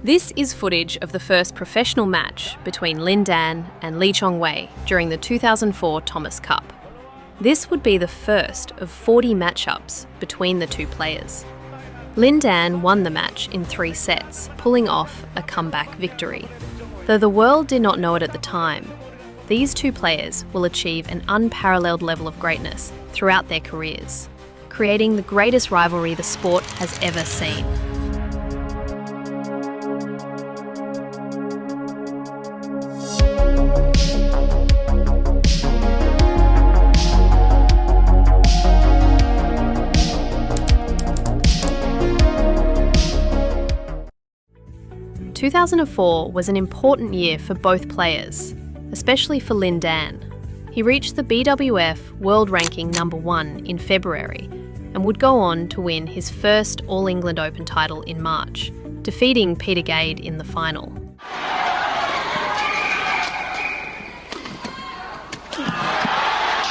This is footage of the first professional match between Lin Dan and Lee Chong-wei during the 2004 Thomas Cup. This would be the first of 40 matchups between the two players. Lin Dan won the match in 3 sets, pulling off a comeback victory. Though the world did not know it at the time, these two players will achieve an unparalleled level of greatness throughout their careers, creating the greatest rivalry the sport has ever seen. The 2004 was an important year for both players, especially for Lin Dan. He reached the BWF World Ranking #1 in February and would go on to win his first All England Open title in March, defeating Peter Gade in the final.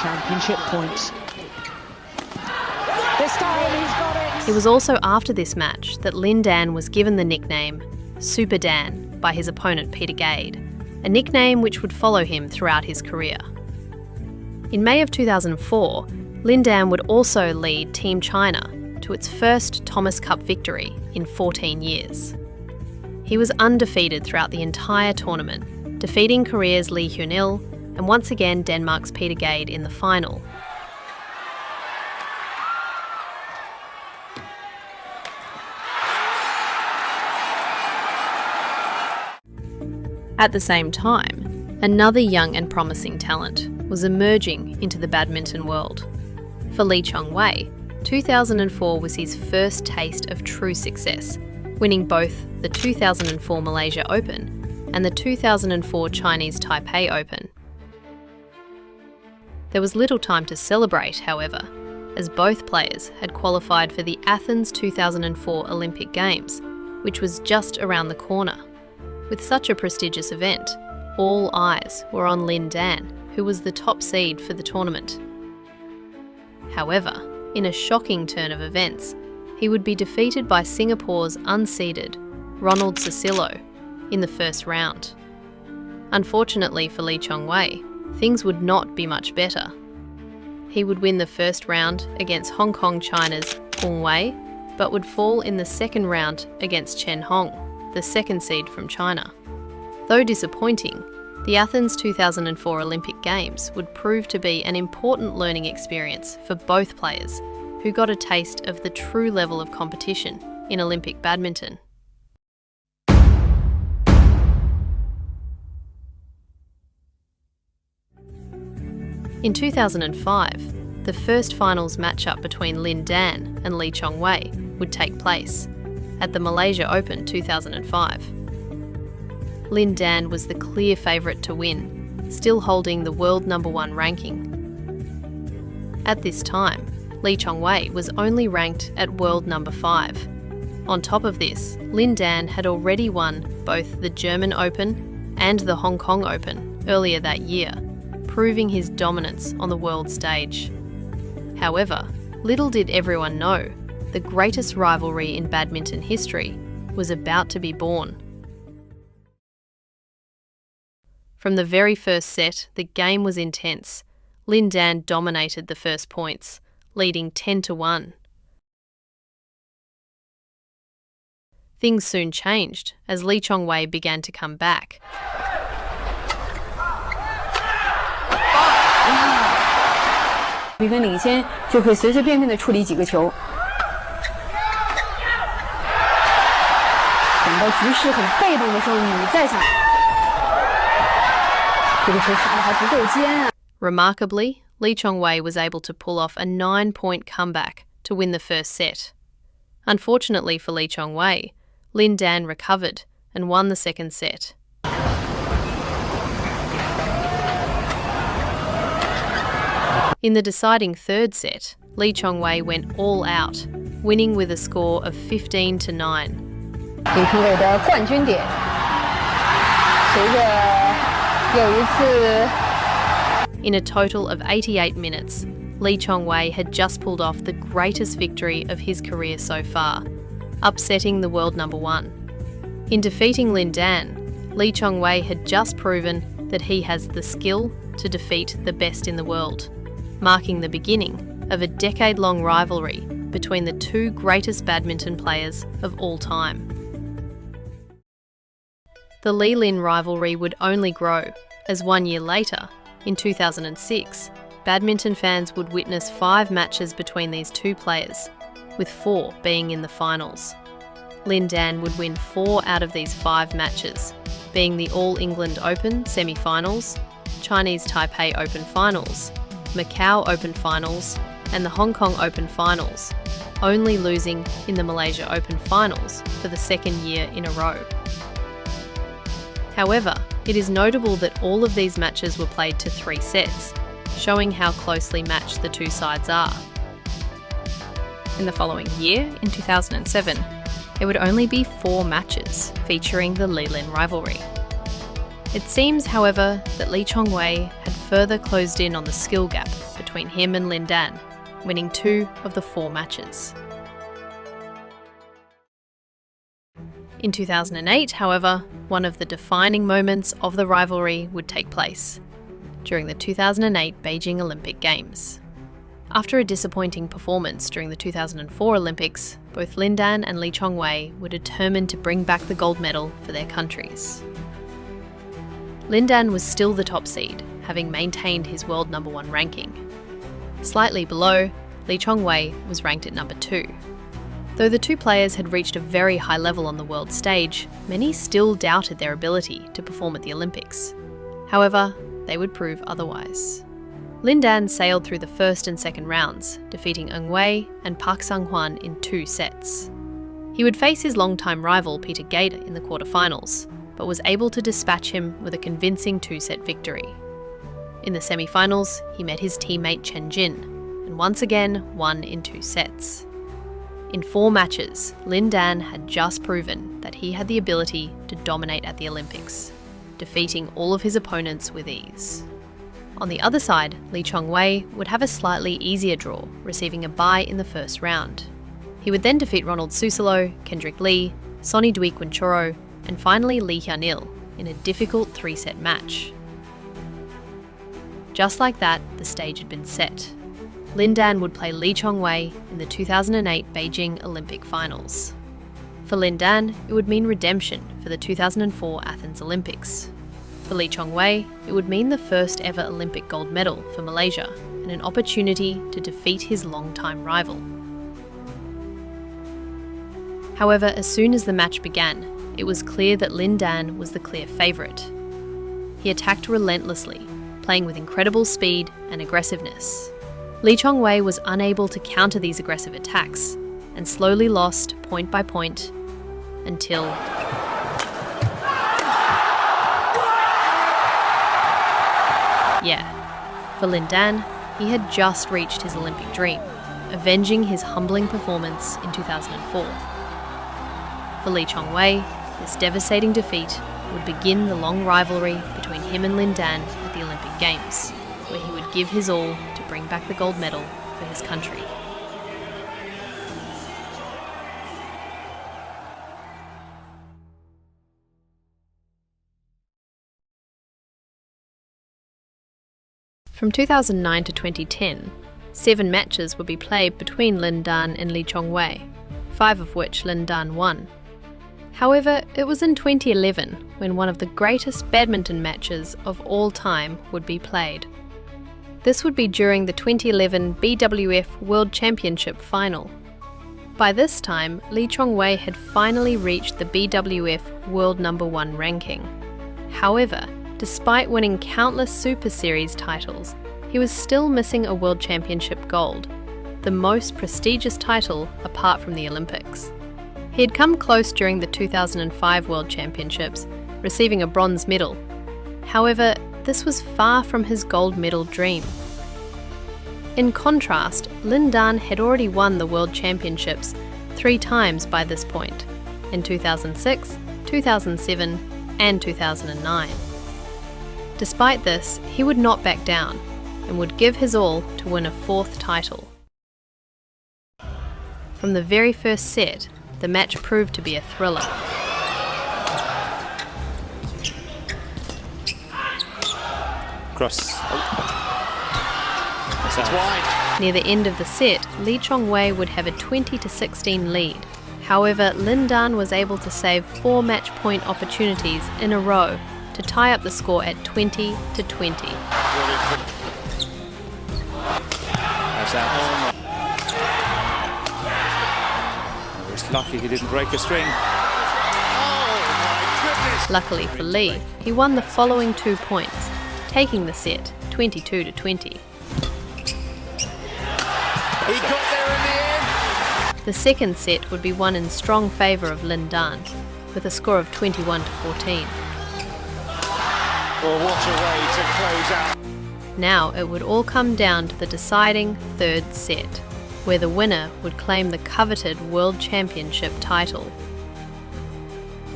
Championship points. This time he's got it! It was also after this match that Lin Dan was given the nickname Super Dan by his opponent Peter Gade, a nickname which would follow him throughout his career. In May of 2004, Lin Dan would also lead Team China to its first Thomas Cup victory in 14 years. He was undefeated throughout the entire tournament, defeating Korea's Lee Hyun-il and once again Denmark's Peter Gade in the final. At the same time, another young and promising talent was emerging into the badminton world. For Lee Chong-wei, 2004 was his first taste of true success, winning both the 2004 Malaysia Open and the 2004 Chinese Taipei Open. There was little time to celebrate, however, as both players had qualified for the Athens 2004 Olympic Games, which was just around the corner. With such a prestigious event, all eyes were on Lin Dan, who was the top seed for the tournament. However, in a shocking turn of events, he would be defeated by Singapore's unseeded Ronald Susilo in the first round. Unfortunately for Lee Chong-wei, things would not be much better. He would win the first round against Hong Kong China's Peng Wei, but would fall in the second round against Chen Hong, the second seed from China. Though disappointing, the Athens 2004 Olympic Games would prove to be an important learning experience for both players, who got a taste of the true level of competition in Olympic badminton. In 2005, the first finals matchup between Lin Dan and Lee Chong-wei would take place at the Malaysia Open 2005. Lin Dan was the clear favourite to win, still holding the world #1 ranking. At this time, Lee Chong-wei was only ranked at world #5. On top of this, Lin Dan had already won both the German Open and the Hong Kong Open earlier that year, proving his dominance on the world stage. However, little did everyone know, the greatest rivalry in badminton history was about to be born. From the very first set, the game was intense. Lin Dan dominated the first points, leading 10-1. Things soon changed as Lee Chong-wei began to come back.比分领先就可以随随便便的处理几个球。等到局势很被动的时候，你再想，这个球杀得还不够尖啊。 Remarkably, Lee Chong-wei was able to pull off a 9-point comeback to win the first set. Unfortunately for Lee Chong-wei, Lin Dan recovered and won the second set. In the deciding third set, Lee Chong-wei went all out, winning with a score of 15-9. 李成伟的冠军点，随着有一次。 In a total of 88 minutes, Lee Chong-wei had just pulled off the greatest victory of his career so far, upsetting the world number one. In defeating Lin Dan, Lee Chong-wei had just proven that he has the skill to defeat the best in the world, marking the beginning of a decade-long rivalry between the two greatest badminton players of all time. The Li-Lin rivalry would only grow, as 1 year later, in 2006, badminton fans would witness 5 matches between these two players, with 4 being in the finals. Lin Dan would win 4 out of these 5 matches, being the All England Open semi-finals, Chinese Taipei Open finals, Macau Open finals, and the Hong Kong Open finals, only losing in the Malaysia Open finals for the 2nd year in a row. However, it is notable that all of these matches were played to 3 sets, showing how closely matched the two sides are. In the following year, in 2007, there would only be 4 matches featuring the Li-Lin rivalry. It seems, however, that Lee Chong-wei had further closed in on the skill gap between him and Lin Dan, winning 2 of the 4 matches. In 2008, however, one of the defining moments of the rivalry would take place, during the 2008 Beijing Olympic Games. After a disappointing performance during the 2004 Olympics, both Lin Dan and Lee Chong-wei were determined to bring back the gold medal for their countries. Lin Dan was still the top seed, having maintained his world number 1 ranking. Slightly below, Lee Chong-wei was ranked at number 2. Though the two players had reached a very high level on the world stage, many still doubted their ability to perform at the Olympics. However, they would prove otherwise. Lin Dan sailed through the first and second rounds, defeating Ng Wei and Park Sang-hwan in 2 sets. He would face his longtime rival Peter Gade in the quarterfinals, but was able to dispatch him with a convincing 2-set victory. In the semi-finals, he met his teammate Chen Jin, and once again won in 2 sets. In 4 matches, Lin Dan had just proven that he had the ability to dominate at the Olympics, defeating all of his opponents with ease. On the other side, Lee Chong-wei would have a slightly easier draw, receiving a bye in the first round. He would then defeat Ronald Susilo, Kendrick Lee, Sonny Dui Quinchoro, and finally Lee Hyun-il in a difficult 3-set match. Just like that, the stage had been set. Lin Dan would play Lee Chong-wei in the 2008 Beijing Olympic Finals. For Lin Dan, it would mean redemption for the 2004 Athens Olympics. For Lee Chong-wei, it would mean the first ever Olympic gold medal for Malaysia and an opportunity to defeat his longtime rival. However, as soon as the match began, it was clear that Lin Dan was the clear favourite. He attacked relentlessly, playing with incredible speed and aggressiveness. Lee Chong-wei was unable to counter these aggressive attacks and slowly lost point by point until for Lin Dan, he had just reached his Olympic dream, avenging his humbling performance in 2004. For Lee Chong-wei, this devastating defeat would begin the long rivalry between him and Lin Dan at the Olympic Games, where he would give his all to bring back the gold medal for his country. From 2009 to 2010, 7 matches would be played between Lin Dan and Lee Chong-wei, 5 of which Lin Dan won. However, it was in 2011 when one of the greatest badminton matches of all time would be played. This would be during the 2011 BWF World Championship final. By this time, Lee Chong-wei had finally reached the BWF World No. 1 ranking. However, despite winning countless Super Series titles, he was still missing a World Championship gold, the most prestigious title apart from the Olympics. He had come close during the 2005 World Championships, receiving a bronze medal. However, this was far from his gold medal dream. In contrast, Lin Dan had already won the World Championships 3 times by this point, in 2006, 2007 and 2009. Despite this, he would not back down and would give his all to win a 4th title. From the very first set, the match proved to be a thriller. Cross. That's wide. Near the end of the set, Lee Chong-wei would have a 20-16 lead. However, Lin Dan was able to save 4 match point opportunities in a row to tie up the score at 20-20. That's out. He was lucky he didn't break a string. Luckily for Lee, he won the following 2 points, taking the set 22-20. He got there in the end. The second set would be won in strong favour of Lin Dan, with a score of 21-14. Well, what a way to close out. Now it would all come down to the deciding third set, where the winner would claim the coveted World Championship title.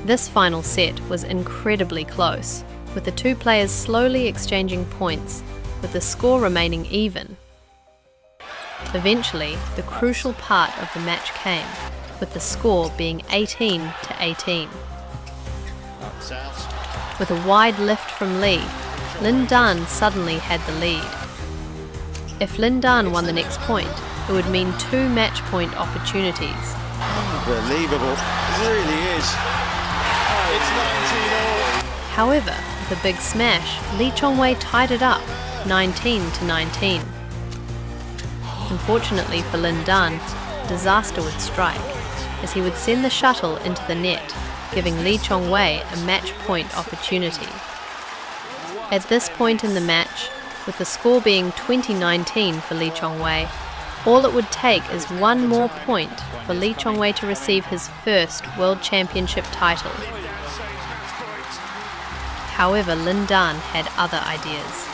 This final set was incredibly close, with the 2 players slowly exchanging points, with the score remaining even. Eventually, the crucial part of the match came, with the score being 18-18. With a wide lift from Lee, Lin Dan suddenly had the lead. If Lin Dan won the next point, it would mean 2 match point opportunities. Unbelievable, it really is. It's 19-all. However, with a big smash, Lee Chong-wei tied it up, 19-19. Unfortunately for Lin Dan, disaster would strike, as he would send the shuttle into the net, giving Lee Chong-wei a match point opportunity. At this point in the match, with the score being 20-19 for Lee Chong-wei, all it would take is 1 more point for Lee Chong-wei to receive his first World Championship title. However, Lin Dan had other ideas.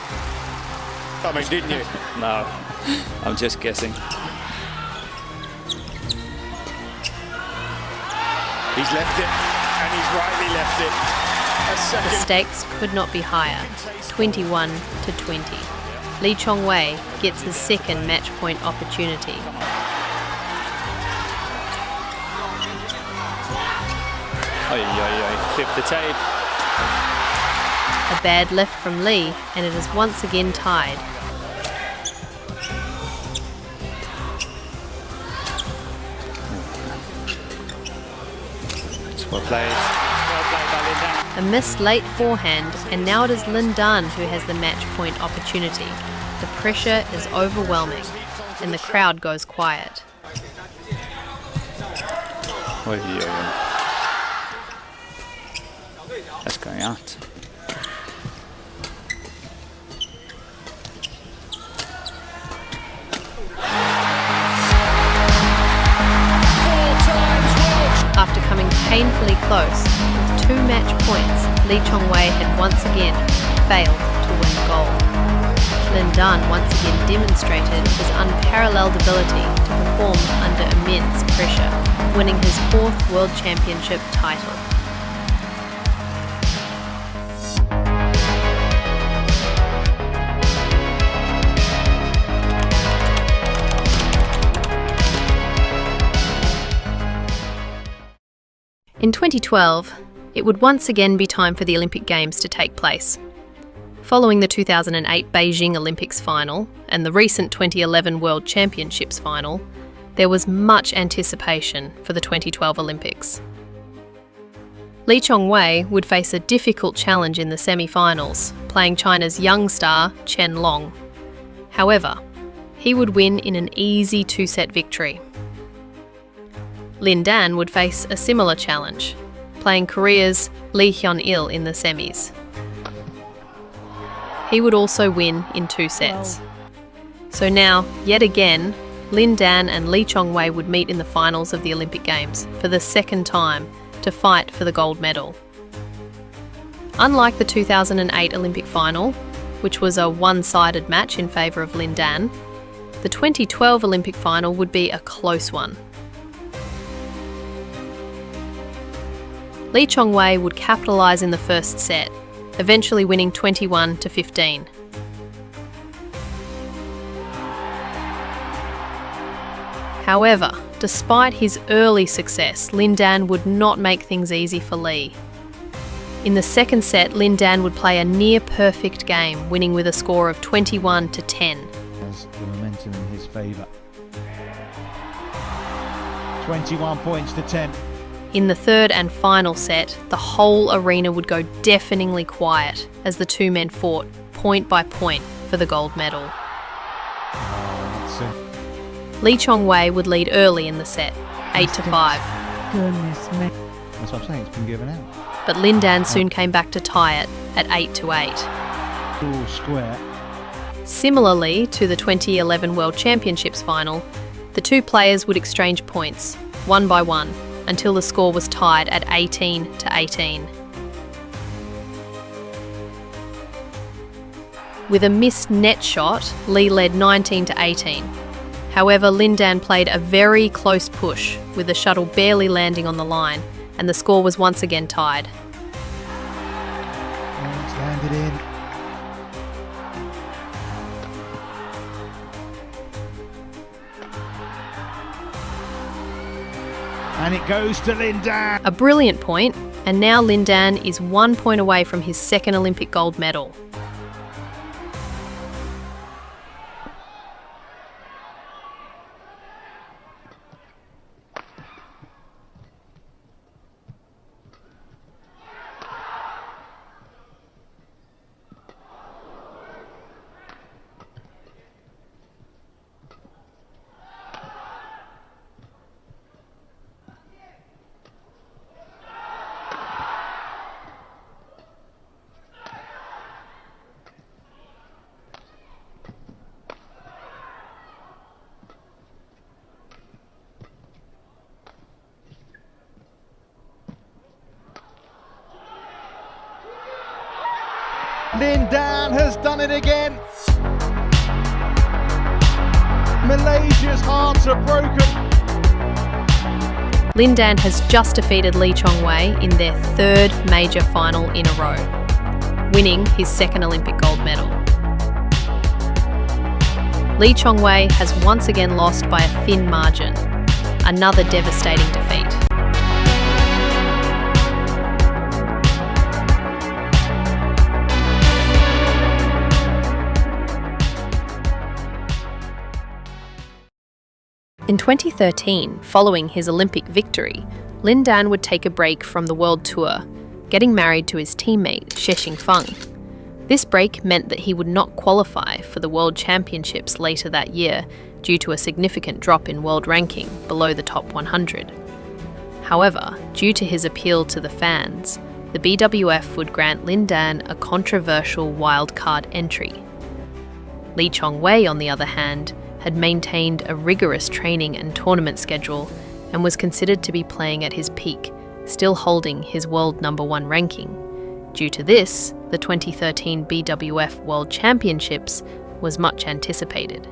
Coming, didn't you? No, I'm just guessing. He's left it, and he's rightly left it. The stakes could not be higher, 21-20. Lee Chong-wei gets his second match point opportunity. Flip the tape. A bad lift from Lee, and it is once again tied. It's well played. Well played by Lin Dan. A missed late forehand, and now it is Lin Dan who has the match point opportunity. The pressure is overwhelming, and the crowd goes quiet. That's going out. After coming painfully close, with 2 match points, Lee Chong-wei had once again failed to win gold. Lin Dan once again demonstrated his unparalleled ability to perform under immense pressure, winning his 4th World Championship title. In 2012, it would once again be time for the Olympic Games to take place. Following the 2008 Beijing Olympics final and the recent 2011 World Championships final, there was much anticipation for the 2012 Olympics. Lee Chong-wei would face a difficult challenge in the semi-finals, playing China's young star Chen Long. However, he would win in an easy 2-set victory. Lin Dan would face a similar challenge, playing Korea's Lee Hyun-il in the semis. He would also win in 2 sets. So now, yet again, Lin Dan and Lee Chong-wei would meet in the finals of the Olympic Games for the second time to fight for the gold medal. Unlike the 2008 Olympic final, which was a one-sided match in favour of Lin Dan, the 2012 Olympic final would be a close one. Lee Chong-wei would capitalise in the first set, eventually winning 21-15. However, Despite his early success, Lin Dan would not make things easy for Li. In the second set, Lin Dan would play a near-perfect game, winning with a score of 21-10. Has the momentum in his favour. 21 points to 10. In the third and final set, the whole arena would go deafeningly quiet as the two men fought, point by point, for the gold medal. Lee Chong-wei would lead early in the set, 8-5. Goodness me. That's what I'm saying, it's been given out. But Lin Dan soon came back to tie it at 8-8. All square. Similarly to the 2011 World Championships final, the two players would exchange points, one by one, until the score was tied at 18-18. With a missed net shot, Li led 19-18. However, Lin Dan played a very close push, with the shuttle barely landing on the line, and the score was once again tied. And it's landed in. And it goes to Lin Dan. A brilliant point, and now Lin Dan is 1 point away from his second Olympic gold medal. Lin Dan has done it again. Malaysia's hearts are broken. Lin Dan has just defeated Lee Chong-wei in their third major final in a row, winning his second Olympic gold medal. Lee Chong-wei has once again lost by a thin margin, another devastating defeat. In 2013, following his Olympic victory, Lin Dan would take a break from the World Tour, getting married to his teammate Xie Xingfeng. This break meant that he would not qualify for the World Championships later that year due to a significant drop in world ranking below the top 100. However, due to his appeal to the fans, the BWF would grant Lin Dan a controversial wildcard entry. Lee Chong-wei, on the other hand, had maintained a rigorous training and tournament schedule and was considered to be playing at his peak, still holding his world #1 ranking. Due to this, the 2013 BWF World Championships was much anticipated.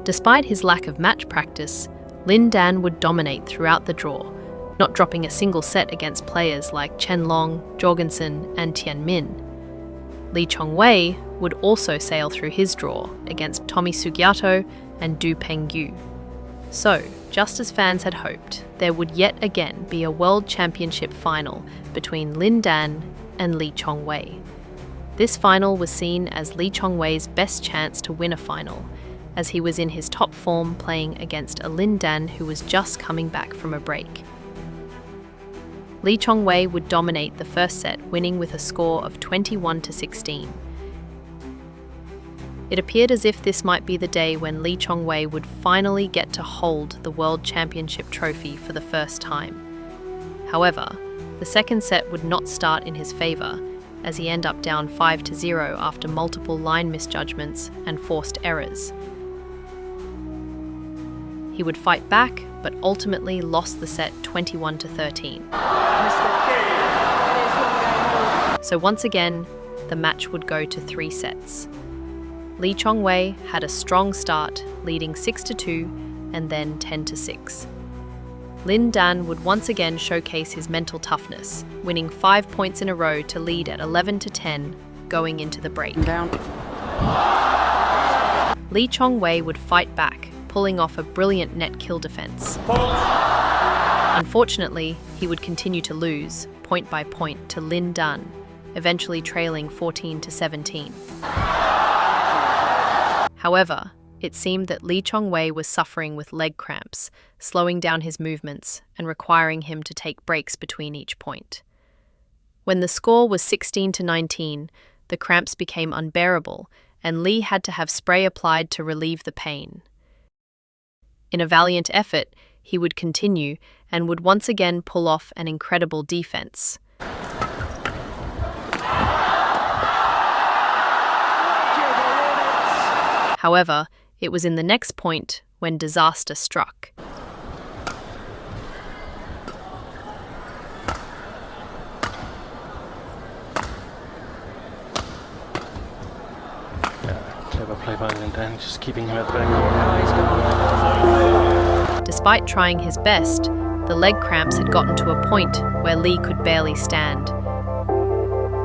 Despite his lack of match practice, Lin Dan would dominate throughout the draw, not dropping a single set against players like Chen Long, Jorgensen and Tian Min. Lee Chong-wei would also sail through his draw against Tommy Sugiato and Du Pengyu. So, just as fans had hoped, there would yet again be a World Championship final between Lin Dan and Lee Chong-wei. This final was seen as Lee Chong-wei's best chance to win a final, as he was in his top form playing against a Lin Dan who was just coming back from a break. Lee Chong-wei would dominate the first set, winning with a score of 21-16. It appeared as if this might be the day when Lee Chong-wei would finally get to hold the World Championship trophy for the first time. However, the second set would not start in his favour, as he ended up down 5-0 after multiple line misjudgments and forced errors. He would fight back, but ultimately lost the set 21-13. So once again, the match would go to 3 sets. Lee Chong-wei had a strong start, leading 6-2 and then 10-6. Lin Dan would once again showcase his mental toughness, winning 5 points in a row to lead at 11-10 going into the break. Down. Lee Chong-wei would fight back, pulling off a brilliant net kill defence. Unfortunately, he would continue to lose, point by point, to Lin Dan, eventually trailing 14-17. However, it seemed that Lee Chong-wei was suffering with leg cramps, slowing down his movements and requiring him to take breaks between each point. When the score was 16-19, the cramps became unbearable, and Lee had to have spray applied to relieve the pain. In a valiant effort, he would continue and would once again pull off an incredible defense. However, it was in the next point when disaster struck. Clever play by Lin Dan, just keeping him at the back. Despite trying his best, the leg cramps had gotten to a point where Lee could barely stand.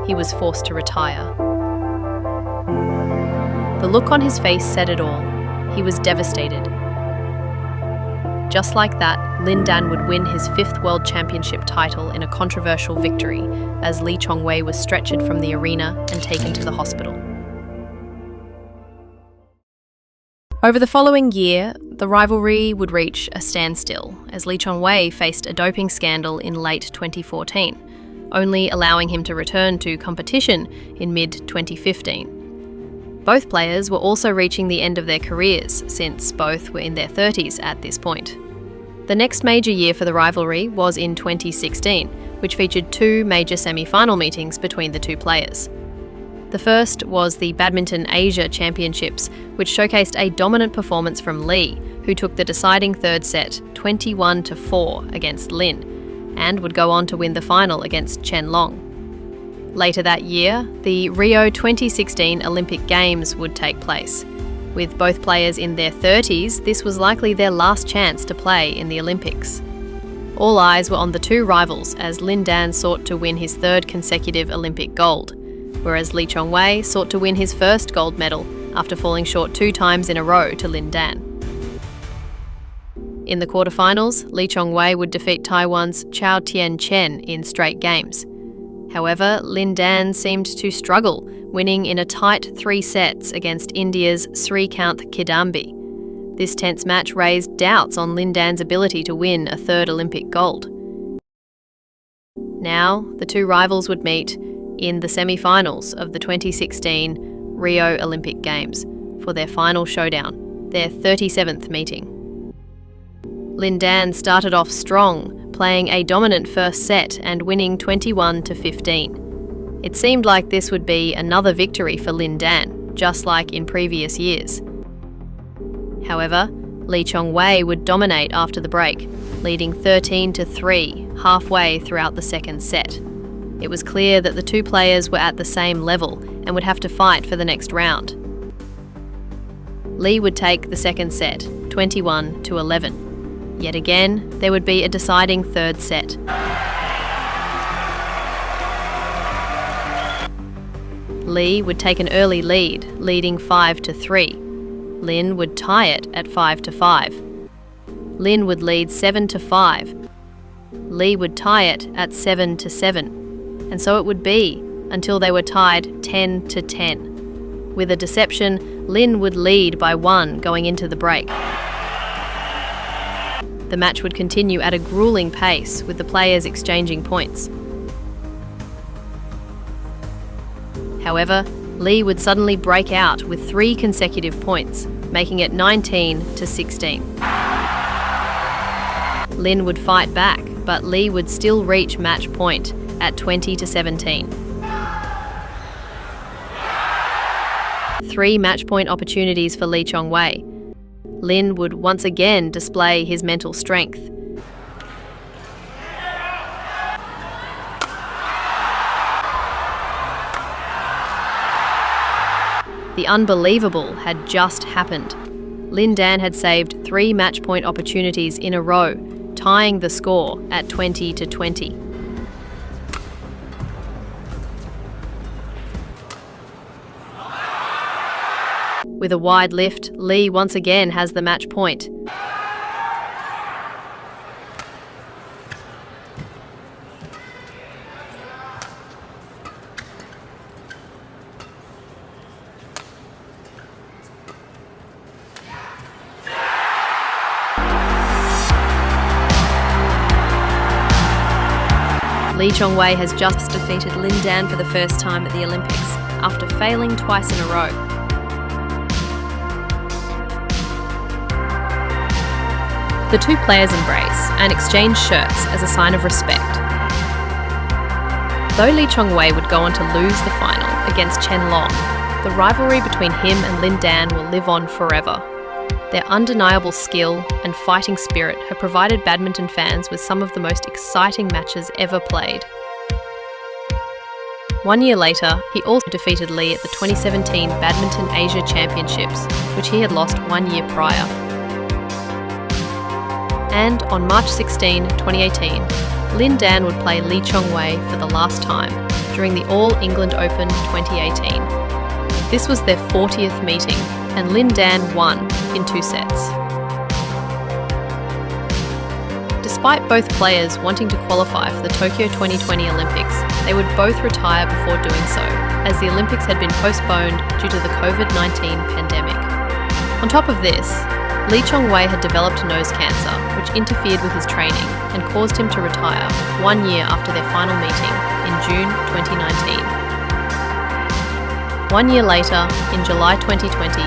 He was forced to retire. The look on his face said it all. He was devastated. Just like that, Lin Dan would win his 5th World Championship title in a controversial victory as Lee Chong-wei was stretchered from the arena and taken to the hospital. Over the following year, the rivalry would reach a standstill as Lee Chong-wei faced a doping scandal in late 2014, only allowing him to return to competition in mid-2015. Both players were also reaching the end of their careers, since both were in their 30s at this point. The next major year for the rivalry was in 2016, which featured 2 major semi-final meetings between the two players. The first was the Badminton Asia Championships, which showcased a dominant performance from Lee, who took the deciding third set 21-4 against Lin, and would go on to win the final against Chen Long. Later that year, the Rio 2016 Olympic Games would take place. With both players in their 30s, this was likely their last chance to play in the Olympics. All eyes were on the two rivals as Lin Dan sought to win his 3rd consecutive Olympic gold, whereas Lee Chong-wei sought to win his 1st gold medal after falling short 2 times in a row to Lin Dan. In the quarterfinals, Lee Chong-wei would defeat Taiwan's Chao Tien-chen in straight games. However, Lin Dan seemed to struggle, winning in a tight 3 sets against India's Srikanth Kidambi. This tense match raised doubts on Lin Dan's ability to win a 3rd Olympic gold. Now, the two rivals would meet in the semi-finals of the 2016 Rio Olympic Games for their final showdown, their 37th meeting. Lin Dan started off strong, playing a dominant first set and winning 21-15. It seemed like this would be another victory for Lin Dan, just like in previous years. However, Lee Chong-wei would dominate after the break, leading 13-3 halfway throughout the second set. It was clear that the two players were at the same level and would have to fight for the next round. Lee would take the second set, 21-11. Yet again, there would be a deciding 3rd set. Lee would take an early lead, leading 5-3. Lin would tie it at 5-5. Lin would lead 7-5. Lee would tie it at 7-7. And so it would be until they were tied 10-10. With a deception, Lin would lead by 1 going into the break. The match would continue at a grueling pace, with the players exchanging points. However, Lee would suddenly break out with 3 consecutive points, making it 19-16. Lin would fight back, but Lee would still reach match point at 20-17. 3 match point opportunities for Lee Chong-wei. Lin would once again display his mental strength. The unbelievable had just happened. Lin Dan had saved 3 match point opportunities in a row, tying the score at 20-20. With a wide lift, Li once again has the match point. Lee Chong-wei has just defeated Lin Dan for the first time at the Olympics, after failing twice in a row. The two players embrace and exchange shirts as a sign of respect. Though Lee Chong-wei would go on to lose the final against Chen Long, the rivalry between him and Lin Dan will live on forever. Their undeniable skill and fighting spirit have provided badminton fans with some of the most exciting matches ever played. 1 year later, he also defeated Li at the 2017 Badminton Asia Championships, which he had lost 1 year prior. And on March 16, 2018, Lin Dan would play Lee Chong-wei for the last time during the All England Open 2018. This was their 40th meeting, and Lin Dan won in 2 sets. Despite both players wanting to qualify for the Tokyo 2020 Olympics, they would both retire before doing so, as the Olympics had been postponed due to the COVID-19 pandemic. On top of this, Lee Chong-wei had developed nose cancer, which interfered with his training and caused him to retire 1 year after their final meeting in June 2019. 1 year later, in July 2020,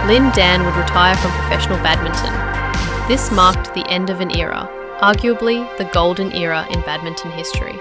Lin Dan would retire from professional badminton. This marked the end of an era, arguably the golden era in badminton history.